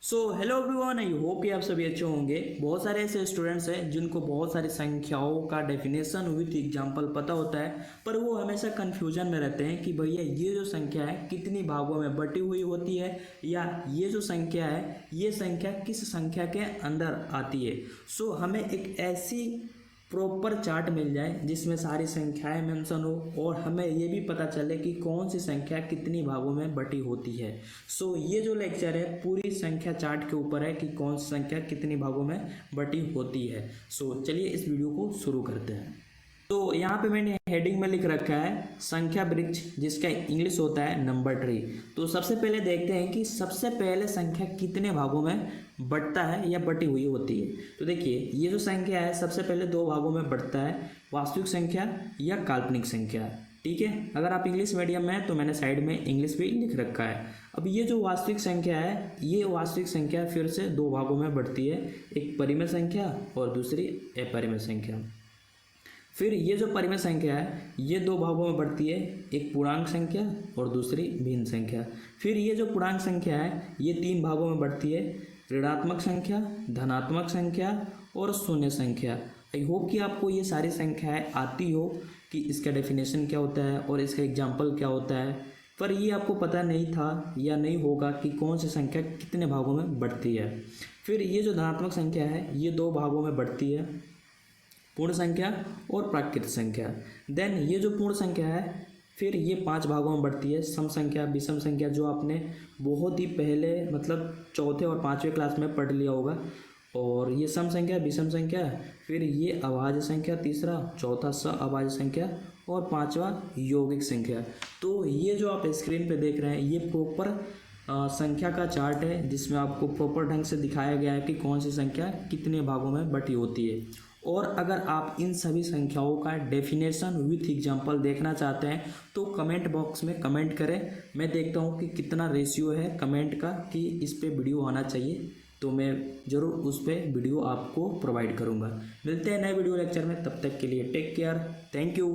So hello everyone, I hope कि आप सभी अच्छे होंगे। बहुत सारे ऐसे स्टूडेंट्स हैं जिनको बहुत सारी संख्याओं का डेफिनेशन विथ एग्जांपल पता होता है, पर वो हमेशा कंफ्यूजन में रहते हैं कि भैया ये जो संख्या है कितनी भागों में बटी हुई होती है, या ये जो संख्या है ये संख्या किस संख्या के अंदर आती है। सो हमें एक ऐसी प्रॉपर चार्ट मिल जाए जिसमें सारी संख्याएं मेंशन हो और हमें ये भी पता चले कि कौन सी संख्या कितनी भागों में बटी होती है। सो ये जो लेक्चर है पूरी संख्या चार्ट के ऊपर है कि कौन सी संख्या कितनी भागों में बटी होती है। सो चलिए इस वीडियो को शुरू करते हैं। तो यहाँ पे मैंने हेडिंग में लिख रखा है संख्या वृक्ष, जिसका इंग्लिश होता है नंबर ट्री। तो सबसे पहले देखते हैं कि सबसे पहले संख्या कितने भागों में बटता है या बटी हुई होती है। तो देखिए ये जो संख्या है सबसे पहले दो भागों में बटता है, वास्तविक संख्या या काल्पनिक संख्या। ठीक है, अगर आप इंग्लिश मीडियम में हैं तो मैंने साइड में इंग्लिश भी लिख रखा है। अब ये जो वास्तविक संख्या है, ये वास्तविक संख्या फिर से दो भागों में बढ़ती है, एक परिमेय संख्या और दूसरी अपरिमेय संख्या। फिर ये जो परिमेय संख्या है ये दो भागों में बढ़ती है, एक पूर्णांक संख्या और दूसरी भिन्न संख्या। फिर ये जो पूर्णांक संख्या है ये तीन भागों में बढ़ती है, ऋणात्मक संख्या, धनात्मक संख्या और शून्य संख्या। आई होप कि आपको ये सारी संख्याएं आती हो कि इसका डेफिनेशन क्या होता है और इसका एग्जाम्पल क्या होता है, पर ये आपको पता नहीं था या नहीं होगा कि कौन सी संख्या कितने भागों में बढ़ती है। फिर ये जो धनात्मक संख्या है ये दो भागों में बढ़ती है, पूर्ण संख्या और प्राकृत संख्या। देन ये जो पूर्ण संख्या है फिर ये पांच भागों में बढ़ती है, सम संख्या, विषम संख्या, जो आपने बहुत ही पहले मतलब चौथे और पाँचवें क्लास में पढ़ लिया होगा। और ये सम संख्या, विषम संख्या, फिर ये अभाज्य संख्या तीसरा, चौथा अभाज्य संख्या और पांचवा यौगिक संख्या। तो ये जो आप स्क्रीन पे देख रहे हैं ये प्रॉपर संख्या का चार्ट है जिसमें आपको प्रॉपर ढंग से दिखाया गया है कि कौन सी संख्या कितने भागों में बटी होती है। और अगर आप इन सभी संख्याओं का डेफिनेशन विथ एग्जांपल देखना चाहते हैं तो कमेंट बॉक्स में कमेंट करें। मैं देखता हूँ कि कितना रेशियो है कमेंट का कि इस पे वीडियो आना चाहिए, तो मैं ज़रूर उस पर वीडियो आपको प्रोवाइड करूँगा। मिलते हैं नए वीडियो लेक्चर में, तब तक के लिए टेक केयर, थैंक यू।